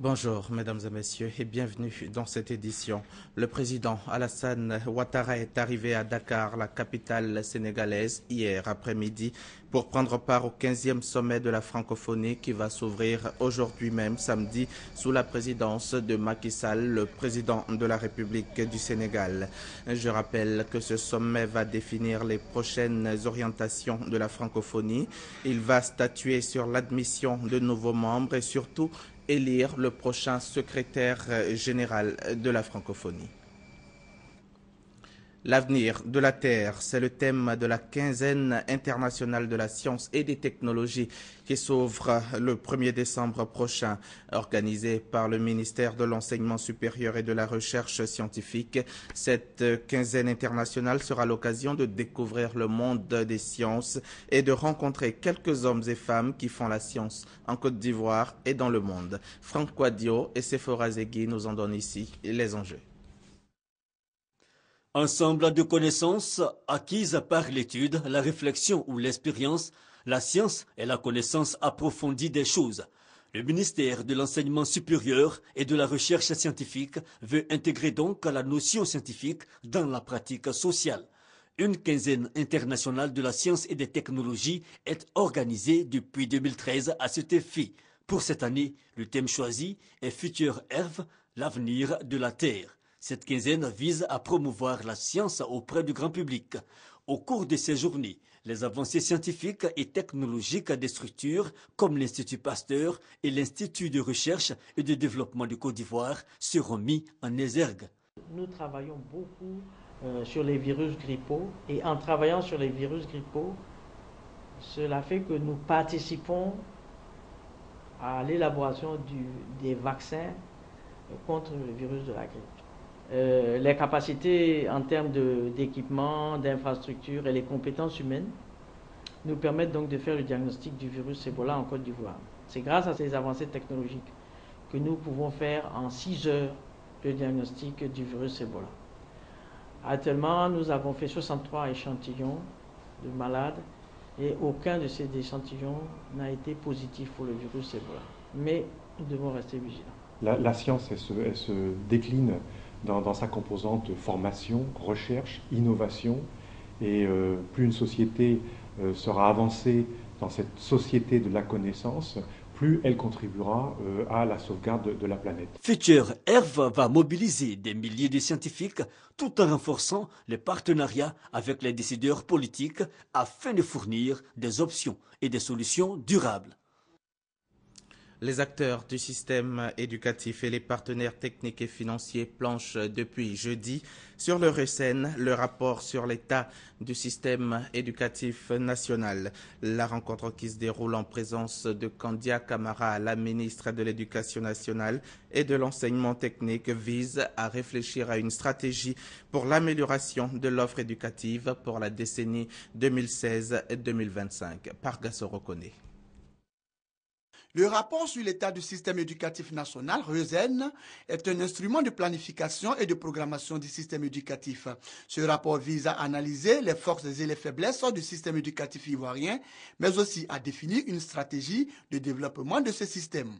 Bonjour, mesdames et messieurs, et bienvenue dans cette édition. Le président Alassane Ouattara est arrivé à Dakar, la capitale sénégalaise, hier après-midi pour prendre part au 15e sommet de la francophonie qui va s'ouvrir aujourd'hui même, samedi, sous la présidence de Macky Sall, le président de la République du Sénégal. Je rappelle que ce sommet va définir les prochaines orientations de la francophonie. Il va statuer sur l'admission de nouveaux membres et surtout élire le prochain secrétaire général de la francophonie. L'avenir de la Terre, c'est le thème de la quinzaine internationale de la science et des technologies qui s'ouvre le 1er décembre prochain. Organisée par le ministère de l'Enseignement supérieur et de la Recherche scientifique, cette quinzaine internationale sera l'occasion de découvrir le monde des sciences et de rencontrer quelques hommes et femmes qui font la science en Côte d'Ivoire et dans le monde. Franck Quadio et Sephora Zegui nous en donnent ici les enjeux. Ensemble de connaissances acquises par l'étude, la réflexion ou l'expérience, la science est la connaissance approfondie des choses. Le ministère de l'Enseignement supérieur et de la Recherche scientifique veut intégrer donc la notion scientifique dans la pratique sociale. Une quinzaine internationale de la science et des technologies est organisée depuis 2013 à cet effet. Pour cette année, le thème choisi est Future Earth, l'avenir de la Terre. Cette quinzaine vise à promouvoir la science auprès du grand public. Au cours de ces journées, les avancées scientifiques et technologiques des structures comme l'Institut Pasteur et l'Institut de recherche et de développement de Côte d'Ivoire seront mis en exergue. Nous travaillons beaucoup sur les virus grippaux et en travaillant sur les virus grippaux, cela fait que nous participons à l'élaboration des vaccins contre le virus de la grippe. Les capacités en termes d'équipement, d'infrastructures et les compétences humaines nous permettent donc de faire le diagnostic du virus Ebola en Côte d'Ivoire. C'est grâce à ces avancées technologiques que nous pouvons faire en 6 heures le diagnostic du virus Ebola. Actuellement, nous avons fait 63 échantillons de malades et aucun de ces échantillons n'a été positif pour le virus Ebola. Mais nous devons rester vigilants. La science, elle se décline dans sa composante formation, recherche, innovation, et plus une société sera avancée dans cette société de la connaissance, plus elle contribuera à la sauvegarde de la planète. Future Earth va mobiliser des milliers de scientifiques tout en renforçant les partenariats avec les décideurs politiques afin de fournir des options et des solutions durables. Les acteurs du système éducatif et les partenaires techniques et financiers planchent depuis jeudi sur le RESEN, le rapport sur l'état du système éducatif national. La rencontre qui se déroule en présence de Kandia Camara, la ministre de l'Éducation nationale et de l'enseignement technique, vise à réfléchir à une stratégie pour l'amélioration de l'offre éducative pour la décennie 2016-2025. Par Gassoro Kone. Le rapport sur l'état du système éducatif national, RESEN, est un instrument de planification et de programmation du système éducatif. Ce rapport vise à analyser les forces et les faiblesses du système éducatif ivoirien, mais aussi à définir une stratégie de développement de ce système.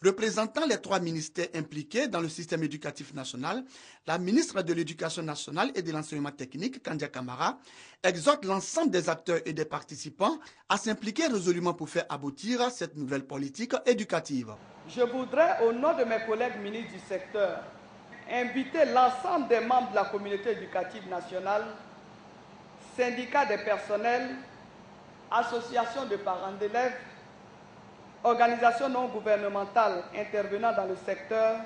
Représentant les 3 ministères impliqués dans le système éducatif national, la ministre de l'Éducation nationale et de l'enseignement technique, Kandia Camara, exhorte l'ensemble des acteurs et des participants à s'impliquer résolument pour faire aboutir cette nouvelle politique éducative. Je voudrais, au nom de mes collègues ministres du secteur, inviter l'ensemble des membres de la communauté éducative nationale, syndicats des personnels, associations de parents d'élèves, organisations non gouvernementales intervenant dans le secteur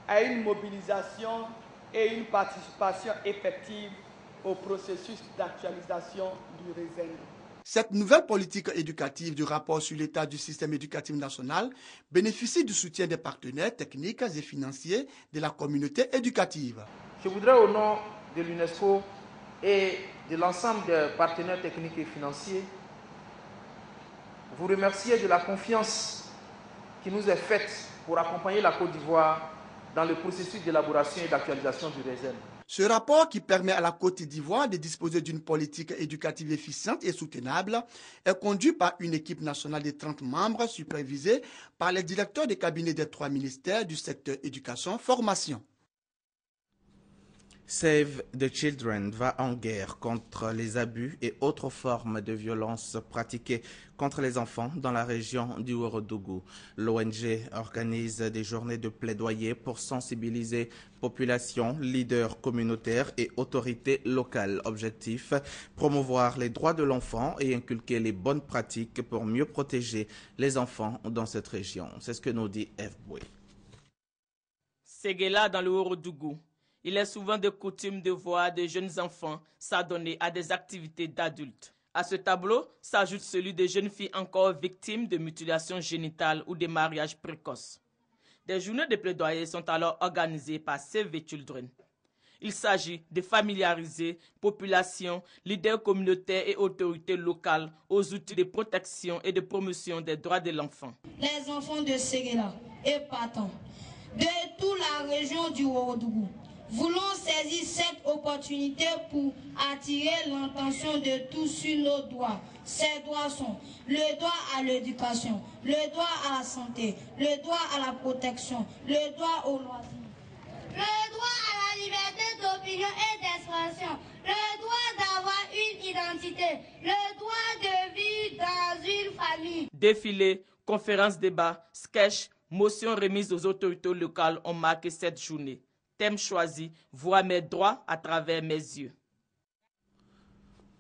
à une mobilisation et une participation effective au processus d'actualisation du RESEN. Cette nouvelle politique éducative du rapport sur l'état du système éducatif national bénéficie du soutien des partenaires techniques et financiers de la communauté éducative. Je voudrais, au nom de l'UNESCO et de l'ensemble des partenaires techniques et financiers, vous remercier de la confiance qui nous est faite pour accompagner la Côte d'Ivoire dans le processus d'élaboration et d'actualisation du RESEN. Ce rapport, qui permet à la Côte d'Ivoire de disposer d'une politique éducative efficiente et soutenable, est conduit par une équipe nationale de 30 membres supervisée par les directeurs de cabinet des 3 ministères du secteur éducation-formation. Save the Children va en guerre contre les abus et autres formes de violence pratiquées contre les enfants dans la région du Ourodougou. L'ONG organise des journées de plaidoyer pour sensibiliser population, leaders communautaires et autorités locales. Objectif, promouvoir les droits de l'enfant et inculquer les bonnes pratiques pour mieux protéger les enfants dans cette région. C'est ce que nous dit F. Boué. Séguéla dans le Ourodougou. Il est souvent de coutume de voir de jeunes enfants s'adonner à des activités d'adultes. À ce tableau s'ajoute celui de jeunes filles encore victimes de mutilations génitales ou de mariages précoces. Des journées de plaidoyer sont alors organisées par Save the Children. Il s'agit de familiariser population, leaders communautaires et autorités locales aux outils de protection et de promotion des droits de l'enfant. Les enfants de Séguéla et partant de toute la région du Ourodougou voulons saisir cette opportunité pour attirer l'attention de tous sur nos droits. Ces droits sont le droit à l'éducation, le droit à la santé, le droit à la protection, le droit au loisir, le droit à la liberté d'opinion et d'expression, le droit d'avoir une identité, le droit de vivre dans une famille. Défilés, conférences, débats, sketchs, motions remises aux autorités locales ont marqué cette journée. Thème choisi, voir mes droits à travers mes yeux.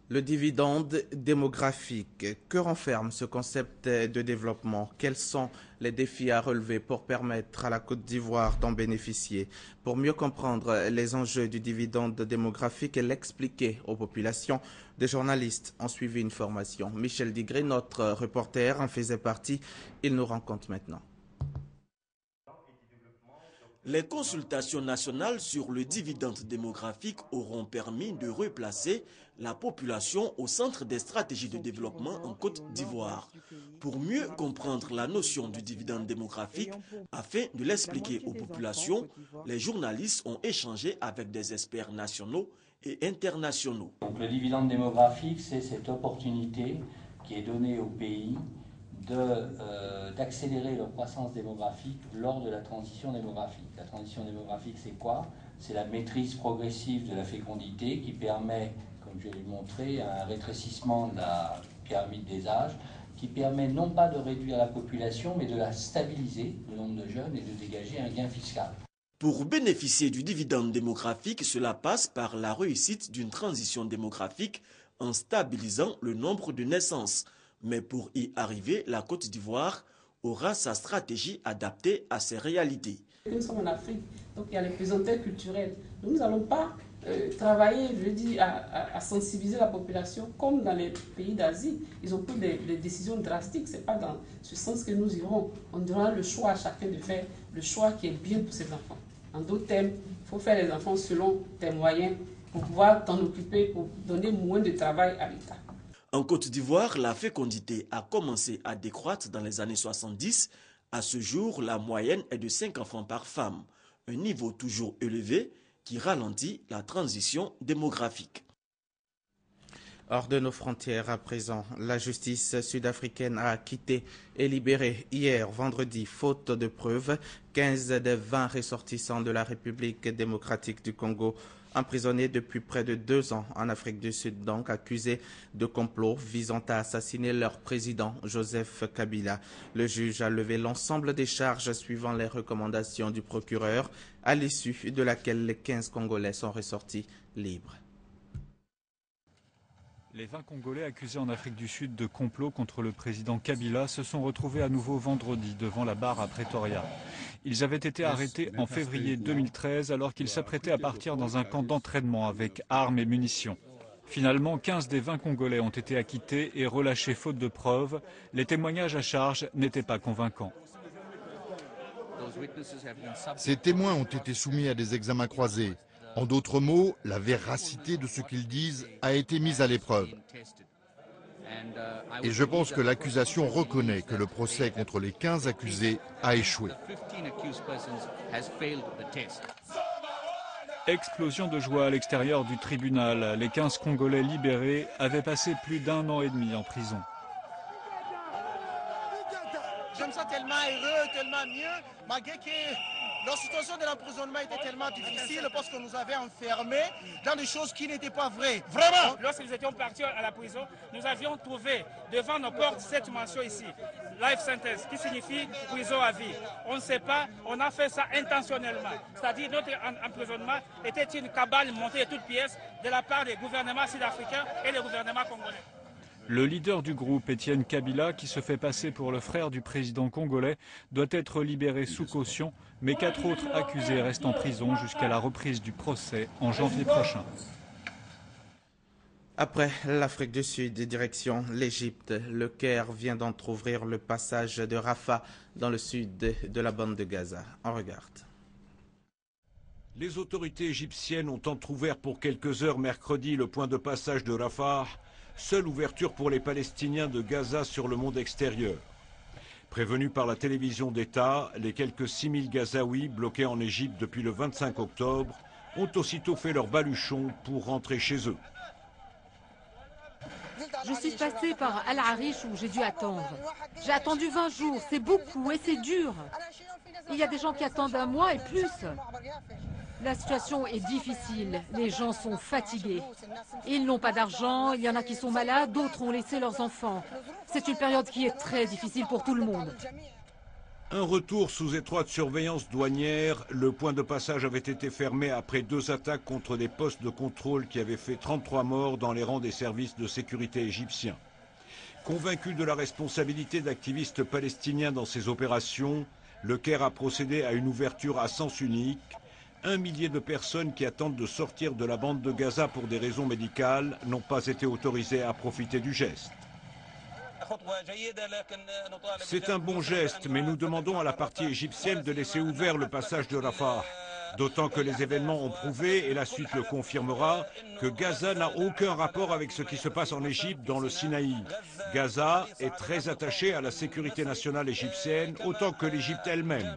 Le dividende démographique. Que renferme ce concept de développement? Quels sont les défis à relever pour permettre à la Côte d'Ivoire d'en bénéficier? Pour mieux comprendre les enjeux du dividende démographique et l'expliquer aux populations, des journalistes ont suivi une formation. Michel Digré, notre reporter, en faisait partie. Il nous rencontre maintenant. Les consultations nationales sur le dividende démographique auront permis de replacer la population au centre des stratégies de développement en Côte d'Ivoire. Pour mieux comprendre la notion du dividende démographique, afin de l'expliquer aux populations, les journalistes ont échangé avec des experts nationaux et internationaux. Donc, le dividende démographique, c'est cette opportunité qui est donnée au pays d'accélérer leur croissance démographique lors de la transition démographique. La transition démographique, c'est quoi? C'est la maîtrise progressive de la fécondité qui permet, comme je l'ai montré, un rétrécissement de la pyramide des âges, qui permet non pas de réduire la population, mais de la stabiliser, le nombre de jeunes, et de dégager un gain fiscal. Pour bénéficier du dividende démographique, cela passe par la réussite d'une transition démographique en stabilisant le nombre de naissances. Mais pour y arriver, la Côte d'Ivoire aura sa stratégie adaptée à ces réalités. Nous sommes en Afrique, donc il y a les pesanteurs culturelles. Nous n'allons pas travailler, je dis, à sensibiliser la population comme dans les pays d'Asie. Ils ont pris des décisions drastiques. Ce n'est pas dans ce sens que nous irons. On donnera le choix à chacun de faire le choix qui est bien pour ses enfants. En d'autres termes, il faut faire les enfants selon tes moyens pour pouvoir t'en occuper, pour donner moins de travail à l'État. En Côte d'Ivoire, la fécondité a commencé à décroître dans les années 70. À ce jour, la moyenne est de 5 enfants par femme, un niveau toujours élevé qui ralentit la transition démographique. Hors de nos frontières à présent, la justice sud-africaine a acquitté et libéré hier vendredi, faute de preuves, 15 des 20 ressortissants de la République démocratique du Congo, emprisonnés depuis près de 2 ans en Afrique du Sud, donc accusés de complot visant à assassiner leur président Joseph Kabila. Le juge a levé l'ensemble des charges suivant les recommandations du procureur, à l'issue de laquelle les 15 Congolais sont ressortis libres. Les 20 Congolais accusés en Afrique du Sud de complot contre le président Kabila se sont retrouvés à nouveau vendredi devant la barre à Pretoria. Ils avaient été arrêtés en février 2013 alors qu'ils s'apprêtaient à partir dans un camp d'entraînement avec armes et munitions. Finalement, 15 des 20 Congolais ont été acquittés et relâchés faute de preuves. Les témoignages à charge n'étaient pas convaincants. Ces témoins ont été soumis à des examens croisés. En d'autres mots, la véracité de ce qu'ils disent a été mise à l'épreuve. Et je pense que l'accusation reconnaît que le procès contre les 15 accusés a échoué. Explosion de joie à l'extérieur du tribunal. Les 15 Congolais libérés avaient passé plus d'1 an et demi en prison. Je me sens tellement heureux, tellement mieux, malgré que la situation de l'emprisonnement était tellement difficile parce qu'on nous avait enfermés dans des choses qui n'étaient pas vraies. Vraiment. Lorsque nous étions partis à la prison, nous avions trouvé devant nos portes cette mention ici, life sentence, qui signifie prison à vie. On ne sait pas, on a fait ça intentionnellement. C'est-à-dire notre emprisonnement était une cabale montée de toutes pièces de la part des gouvernements sud-africains et des gouvernements congolais. Le leader du groupe, Étienne Kabila, qui se fait passer pour le frère du président congolais, doit être libéré sous caution, mais 4 autres accusés restent en prison jusqu'à la reprise du procès en janvier prochain. Après l'Afrique du Sud, direction l'Égypte, le Caire vient d'entrouvrir le passage de Rafah dans le sud de la bande de Gaza. On regarde. Les autorités égyptiennes ont entrouvert pour quelques heures mercredi le point de passage de Rafah, seule ouverture pour les Palestiniens de Gaza sur le monde extérieur. Prévenus par la télévision d'État, les quelques 6000 Gazaouis bloqués en Égypte depuis le 25 octobre ont aussitôt fait leur baluchon pour rentrer chez eux. Je suis passée par Al-Arish où j'ai dû attendre. J'ai attendu 20 jours, c'est beaucoup et c'est dur. Il y a des gens qui attendent un mois et plus. La situation est difficile, les gens sont fatigués. Ils n'ont pas d'argent, il y en a qui sont malades, d'autres ont laissé leurs enfants. C'est une période qui est très difficile pour tout le monde. Un retour sous étroite surveillance douanière, le point de passage avait été fermé après 2 attaques contre des postes de contrôle qui avaient fait 33 morts dans les rangs des services de sécurité égyptiens. Convaincu de la responsabilité d'activistes palestiniens dans ces opérations, le Caire a procédé à une ouverture à sens unique. 1 millier de personnes qui attendent de sortir de la bande de Gaza pour des raisons médicales n'ont pas été autorisées à profiter du geste. C'est un bon geste, mais nous demandons à la partie égyptienne de laisser ouvert le passage de Rafah. D'autant que les événements ont prouvé, et la suite le confirmera, que Gaza n'a aucun rapport avec ce qui se passe en Égypte dans le Sinaï. Gaza est très attaché à la sécurité nationale égyptienne, autant que l'Égypte elle-même.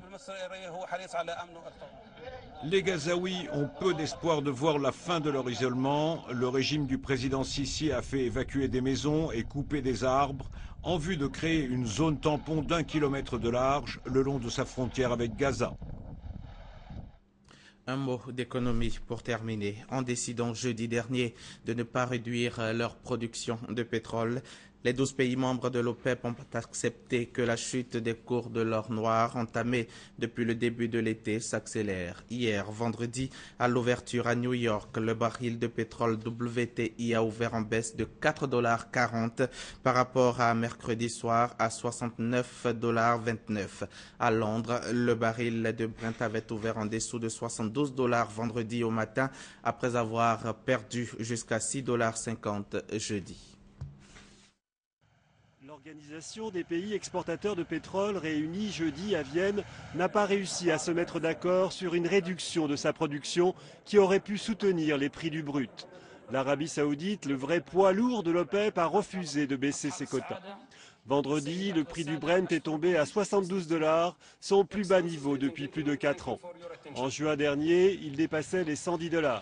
Les Gazaouis ont peu d'espoir de voir la fin de leur isolement. Le régime du président Sisi a fait évacuer des maisons et couper des arbres en vue de créer une zone tampon d'1 kilomètre de large le long de sa frontière avec Gaza. Un mot d'économie pour terminer. En décidant jeudi dernier de ne pas réduire leur production de pétrole, les 12 pays membres de l'OPEP ont accepté que la chute des cours de l'or noir entamée depuis le début de l'été s'accélère. Hier, vendredi, à l'ouverture à New York, le baril de pétrole WTI a ouvert en baisse de 4,40 $ par rapport à mercredi soir à 69,29 $. À Londres, le baril de Brent avait ouvert en dessous de 72 $ vendredi au matin après avoir perdu jusqu'à 6,50 $ jeudi. L'Organisation des pays exportateurs de pétrole réunie jeudi à Vienne n'a pas réussi à se mettre d'accord sur une réduction de sa production qui aurait pu soutenir les prix du brut. L'Arabie saoudite, le vrai poids lourd de l'OPEP, a refusé de baisser ses quotas. Vendredi, le prix du Brent est tombé à 72 $, son plus bas niveau depuis plus de 4 ans. En juin dernier, il dépassait les 110 $.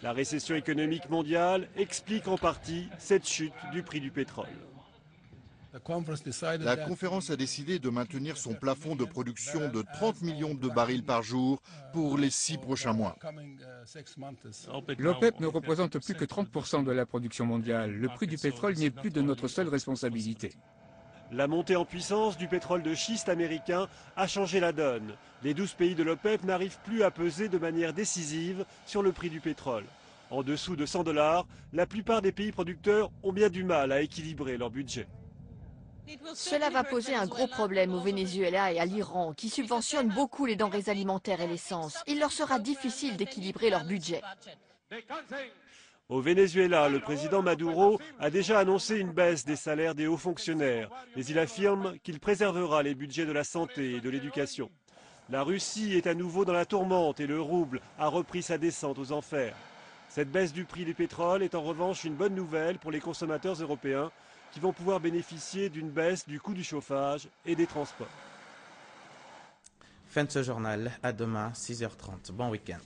La récession économique mondiale explique en partie cette chute du prix du pétrole. La conférence a décidé de maintenir son plafond de production de 30 millions de barils par jour pour les 6 prochains mois. L'OPEP ne représente plus que 30% de la production mondiale. Le prix du pétrole n'est plus de notre seule responsabilité. La montée en puissance du pétrole de schiste américain a changé la donne. Les 12 pays de l'OPEP n'arrivent plus à peser de manière décisive sur le prix du pétrole. En dessous de 100 $, la plupart des pays producteurs ont bien du mal à équilibrer leur budget. Cela va poser un gros problème au Venezuela et à l'Iran, qui subventionnent beaucoup les denrées alimentaires et l'essence. Il leur sera difficile d'équilibrer leur budget. Au Venezuela, le président Maduro a déjà annoncé une baisse des salaires des hauts fonctionnaires, mais il affirme qu'il préservera les budgets de la santé et de l'éducation. La Russie est à nouveau dans la tourmente et le rouble a repris sa descente aux enfers. Cette baisse du prix du pétrole est en revanche une bonne nouvelle pour les consommateurs européens qui vont pouvoir bénéficier d'une baisse du coût du chauffage et des transports. Fin de ce journal, à demain 6h30. Bon week-end.